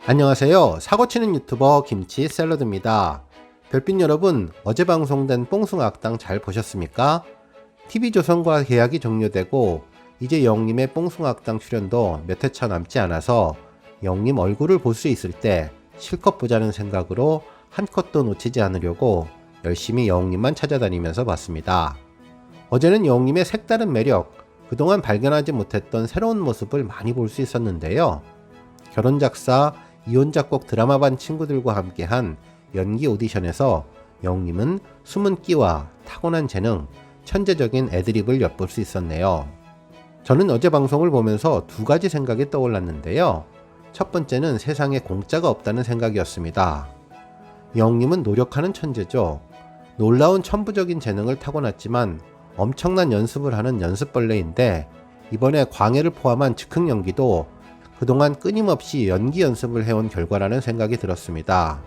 안녕하세요. 사고치는 유튜버 김치 샐러드입니다. 별빛 여러분, 어제 방송된 뽕숭아학당 잘 보셨습니까? TV조선과 계약이 종료되고 이제 영님의 뽕숭아학당 출연도 몇 회차 남지 않아서 영님 얼굴을 볼 수 있을 때 실컷 보자는 생각으로 한 컷도 놓치지 않으려고 열심히 영님만 찾아다니면서 봤습니다. 어제는 영님의 색다른 매력, 그동안 발견하지 못했던 새로운 모습을 많이 볼 수 있었는데요. 결혼작사, 이혼작곡 드라마반 친구들과 함께한 연기 오디션에서 영님은 숨은 끼와 타고난 재능, 천재적인 애드립을 엿볼 수 있었네요. 저는 어제 방송을 보면서 두 가지 생각이 떠올랐는데요. 첫 번째는 세상에 공짜가 없다는 생각이었습니다. 영님은 노력하는 천재죠. 놀라운 천부적인 재능을 타고났지만 엄청난 연습을 하는 연습벌레인데 이번에 광해를 포함한 즉흥 연기도 그동안 끊임없이 연기 연습을 해온 결과라는 생각이 들었습니다.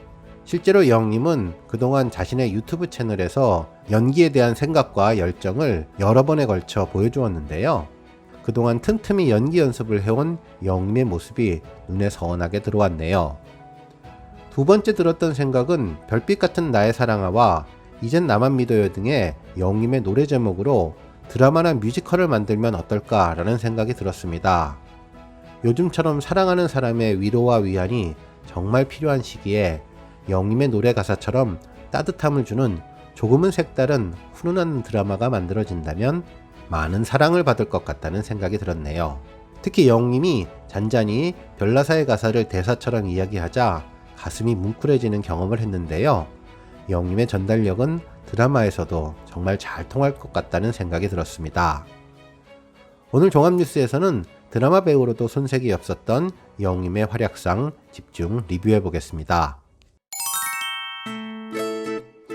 실제로 영님은 그동안 자신의 유튜브 채널에서 연기에 대한 생각과 열정을 여러 번에 걸쳐 보여주었는데요. 그동안 틈틈이 연기 연습을 해온 영님의 모습이 눈에 선하게 들어왔네요. 두 번째 들었던 생각은 별빛 같은 나의 사랑아와 이젠 나만 믿어요 등의 영님의 노래 제목으로 드라마나 뮤지컬을 만들면 어떨까라는 생각이 들었습니다. 요즘처럼 사랑하는 사람의 위로와 위안이 정말 필요한 시기에 영님의 노래 가사처럼 따뜻함을 주는 조금은 색다른 훈훈한 드라마가 만들어진다면 많은 사랑을 받을 것 같다는 생각이 들었네요. 특히 영님이 잔잔히 별나사의 가사를 대사처럼 이야기하자 가슴이 뭉클해지는 경험을 했는데요. 영님의 전달력은 드라마에서도 정말 잘 통할 것 같다는 생각이 들었습니다. 오늘 종합뉴스에서는 드라마 배우로도 손색이 없었던 영님의 활약상 집중 리뷰해 보겠습니다.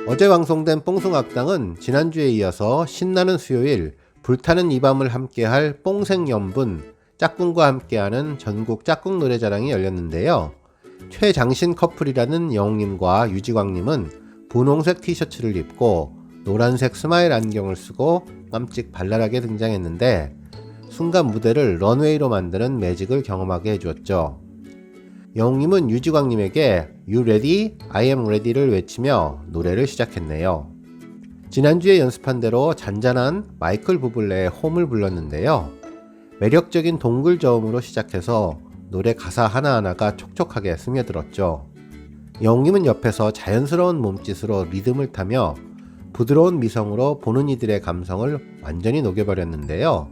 어제 방송된 뽕숭아학당은 지난주에 이어서 신나는 수요일 불타는 이 밤을 함께할 뽕생연분 짝꿍과 함께하는 전국 짝꿍 노래자랑이 열렸는데요. 최장신 커플이라는 영님과 유지광님은 분홍색 티셔츠를 입고 노란색 스마일 안경을 쓰고 깜찍 발랄하게 등장했는데 순간 무대를 런웨이로 만드는 매직을 경험하게 해주었죠. 영님은 유지광님에게 You ready? I am ready를 외치며 노래를 시작했네요. 지난주에 연습한 대로 잔잔한 마이클 부블레의 홈을 불렀는데요. 매력적인 동굴 저음으로 시작해서 노래 가사 하나하나가 촉촉하게 스며들었죠. 영님은 옆에서 자연스러운 몸짓으로 리듬을 타며 부드러운 미성으로 보는 이들의 감성을 완전히 녹여버렸는데요.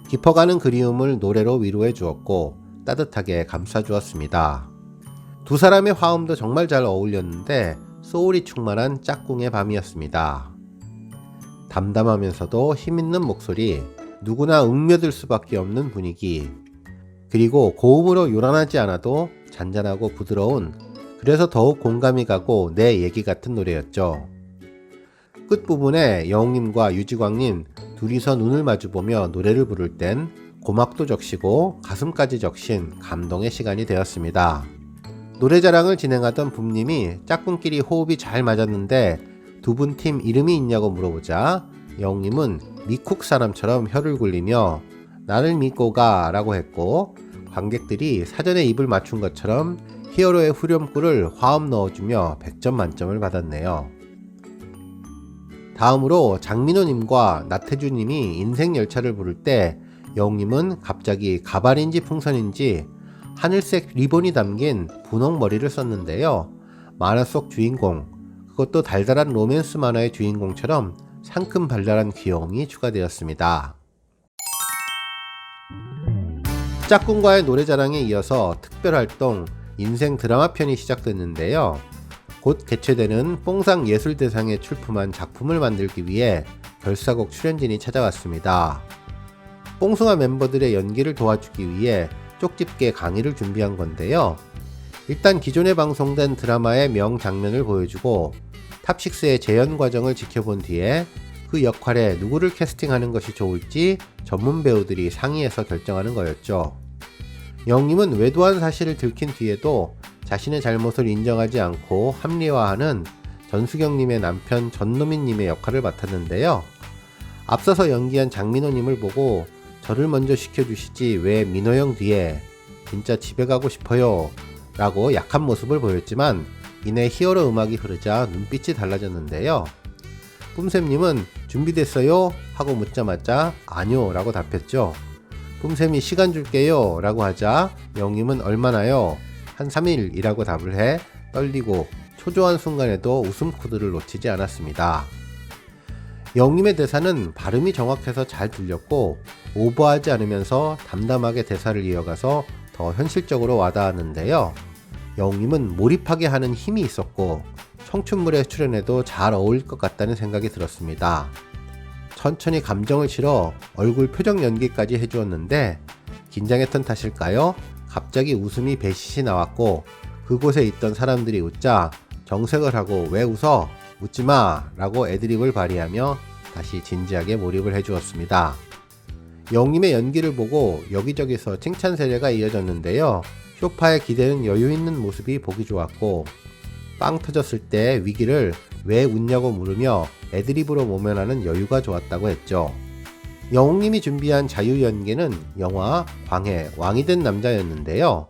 깊어가는 그리움을 노래로 위로해 주었고 따뜻하게 감싸 주었습니다. 두 사람의 화음도 정말 잘 어울렸는데 소울이 충만한 짝꿍의 밤이었습니다. 담담하면서도 힘있는 목소리, 누구나 웅며들 수밖에 없는 분위기, 그리고 고음으로 요란하지 않아도 잔잔하고 부드러운, 그래서 더욱 공감이 가고 내 얘기 같은 노래였죠. 끝부분에 영웅님과 유지광님 둘이서 눈을 마주보며 노래를 부를 땐 고막도 적시고 가슴까지 적신 감동의 시간이 되었습니다. 노래자랑을 진행하던 붐님이 짝꿍끼리 호흡이 잘 맞았는데 두 분 팀 이름이 있냐고 물어보자 영웅님은 미쿡 사람처럼 혀를 굴리며 나를 믿고 가 라고 했고 관객들이 사전에 입을 맞춘 것처럼 히어로의 후렴구를 화음 넣어주며 100점 만점을 받았네요. 다음으로 장민호님과 나태주님이 인생열차를 부를 때 영웅님은 갑자기 가발인지 풍선인지 하늘색 리본이 담긴 분홍 머리를 썼는데요. 만화 속 주인공, 그것도 달달한 로맨스 만화의 주인공처럼 상큼 발랄한 귀여움이 추가되었습니다. 짝꿍과의 노래자랑에 이어서 특별활동 인생 드라마 편이 시작됐는데요. 곧 개최되는 뽕상 예술대상에 출품한 작품을 만들기 위해 결사곡 출연진이 찾아왔습니다. 뽕숭아 멤버들의 연기를 도와주기 위해 쪽집게 강의를 준비한 건데요. 일단 기존에 방송된 드라마의 명장면을 보여주고 탑6의 재연 과정을 지켜본 뒤에 그 역할에 누구를 캐스팅하는 것이 좋을지 전문 배우들이 상의해서 결정하는 거였죠. 영님은 외도한 사실을 들킨 뒤에도 자신의 잘못을 인정하지 않고 합리화하는 전수경님의 남편 전노민님의 역할을 맡았는데요. 앞서서 연기한 장민호님을 보고 저를 먼저 시켜주시지 왜 민호형 뒤에 진짜 집에 가고 싶어요 라고 약한 모습을 보였지만 이내 히어로 음악이 흐르자 눈빛이 달라졌는데요. 뿜쌤님은 준비됐어요? 하고 묻자마자 아니요 라고 답했죠. 뿜쌤이 시간 줄게요 라고 하자 영님은 얼마나요? 한 3일 이라고 답을 해 떨리고 초조한 순간에도 웃음 코드를 놓치지 않았습니다. 영님의 대사는 발음이 정확해서 잘 들렸고 오버하지 않으면서 담담하게 대사를 이어가서 더 현실적으로 와닿았는데요. 영님은 몰입하게 하는 힘이 있었고 청춘물에 출연해도 잘 어울릴 것 같다는 생각이 들었습니다. 천천히 감정을 실어 얼굴 표정 연기까지 해주었는데 긴장했던 탓일까요? 갑자기 웃음이 배시시 나왔고 그곳에 있던 사람들이 웃자 정색을 하고 왜 웃어? 웃지마! 라고 애드립을 발휘하며 다시 진지하게 몰입을 해주었습니다. 영님의 연기를 보고 여기저기서 칭찬 세례가 이어졌는데요. 쇼파에 기대는 여유있는 모습이 보기 좋았고 빵 터졌을 때 위기를 왜 웃냐고 물으며 애드립으로 모면하는 여유가 좋았다고 했죠. 영웅님이 준비한 자유연기는 영화 광해 왕이 된 남자였는데요.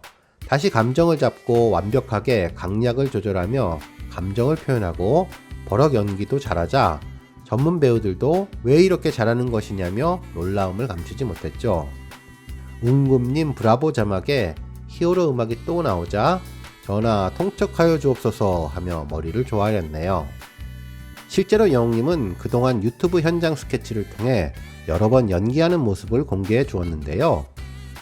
다시 감정을 잡고 완벽하게 강약을 조절하며 감정을 표현하고 버럭 연기도 잘하자 전문 배우들도 왜 이렇게 잘하는 것이냐며 놀라움을 감추지 못했죠. 웅금님 브라보 자막에 히어로 음악이 또 나오자 전하 통촉하여 주옵소서 하며 머리를 조아렸네요. 실제로 영웅님은 그동안 유튜브 현장 스케치를 통해 여러 번 연기하는 모습을 공개해 주었는데요.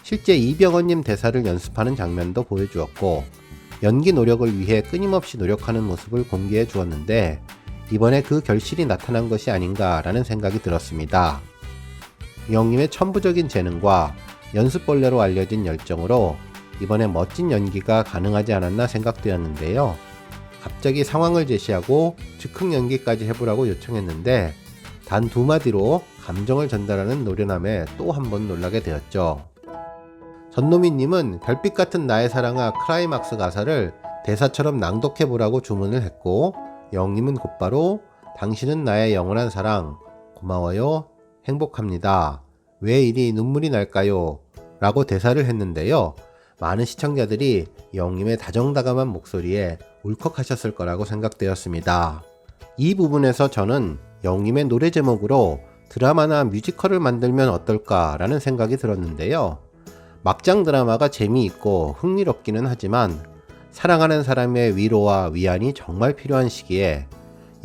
실제 이병헌님 대사를 연습하는 장면도 보여주었고 연기 노력을 위해 끊임없이 노력하는 모습을 공개해 주었는데 이번에 그 결실이 나타난 것이 아닌가라는 생각이 들었습니다. 영웅님의 천부적인 재능과 연습벌레로 알려진 열정으로 이번에 멋진 연기가 가능하지 않았나 생각되었는데요. 갑자기 상황을 제시하고 즉흥 연기까지 해보라고 요청했는데 단 2마디로 감정을 전달하는 노련함에 또 한 번 놀라게 되었죠. 전노미님은 별빛 같은 나의 사랑아 클라이막스 가사를 대사처럼 낭독해보라고 주문을 했고 영님은 곧바로 당신은 나의 영원한 사랑, 고마워요, 행복합니다. 왜 이리 눈물이 날까요? 라고 대사를 했는데요. 많은 시청자들이 영님의 다정다감한 목소리에 울컥하셨을 거라고 생각되었습니다. 이 부분에서 저는 영님의 노래 제목으로 드라마나 뮤지컬을 만들면 어떨까 라는 생각이 들었는데요. 막장 드라마가 재미있고 흥미롭기는 하지만 사랑하는 사람의 위로와 위안이 정말 필요한 시기에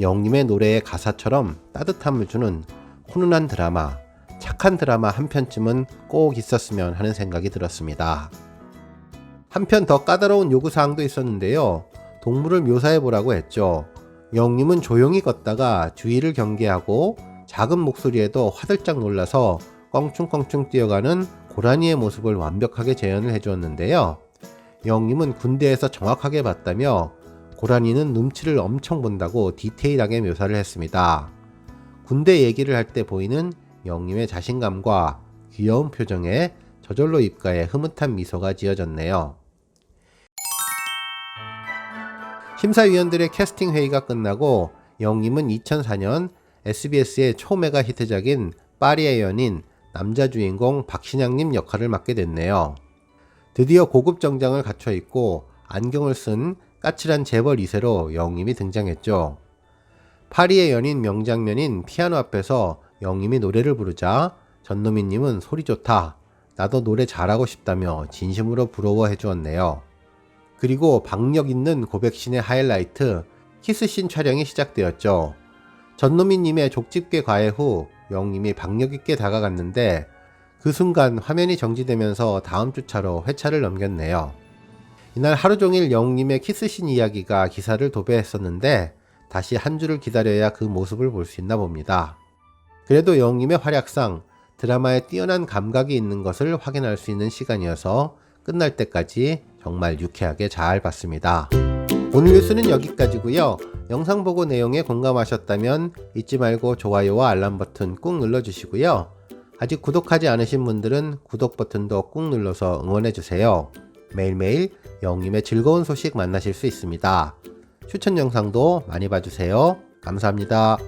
영님의 노래의 가사처럼 따뜻함을 주는 훈훈한 드라마, 착한 드라마 한 편쯤은 꼭 있었으면 하는 생각이 들었습니다. 한편 더 까다로운 요구사항도 있었는데요. 동물을 묘사해보라고 했죠. 영님은 조용히 걷다가 주위를 경계하고 작은 목소리에도 화들짝 놀라서 껑충껑충 뛰어가는 고라니의 모습을 완벽하게 재현을 해주었는데요. 영님은 군대에서 정확하게 봤다며 고라니는 눈치를 엄청 본다고 디테일하게 묘사를 했습니다. 군대 얘기를 할 때 보이는 영님의 자신감과 귀여운 표정에 저절로 입가에 흐뭇한 미소가 지어졌네요. 심사위원들의 캐스팅 회의가 끝나고 영님은 2004년 SBS의 초메가 히트작인 파리의 연인 남자 주인공 박신양님 역할을 맡게 됐네요. 드디어 고급 정장을 갖춰 입고 안경을 쓴 까칠한 재벌 2세로 영님이 등장했죠. 파리의 연인 명장면인 피아노 앞에서 영님이 노래를 부르자 전노미님은 소리 좋다, 나도 노래 잘하고 싶다며 진심으로 부러워해 주었네요. 그리고 박력 있는 고백신의 하이라이트 키스신 촬영이 시작되었죠. 전노미님의 족집게 과외 후 영님이 박력 있게 다가갔는데 그 순간 화면이 정지되면서 다음 주차로 회차를 넘겼네요. 이날 하루 종일 영님의 키스신 이야기가 기사를 도배했었는데 다시 한 주를 기다려야 그 모습을 볼 수 있나 봅니다. 그래도 영님의 활약상 드라마에 뛰어난 감각이 있는 것을 확인할 수 있는 시간이어서 끝날 때까지 정말 유쾌하게 잘 봤습니다. 오늘 뉴스는 여기까지고요. 영상 보고 내용에 공감하셨다면 잊지 말고 좋아요와 알람 버튼 꾹 눌러주시고요. 아직 구독하지 않으신 분들은 구독 버튼도 꾹 눌러서 응원해주세요. 매일매일 영님의 즐거운 소식 만나실 수 있습니다. 추천 영상도 많이 봐주세요. 감사합니다.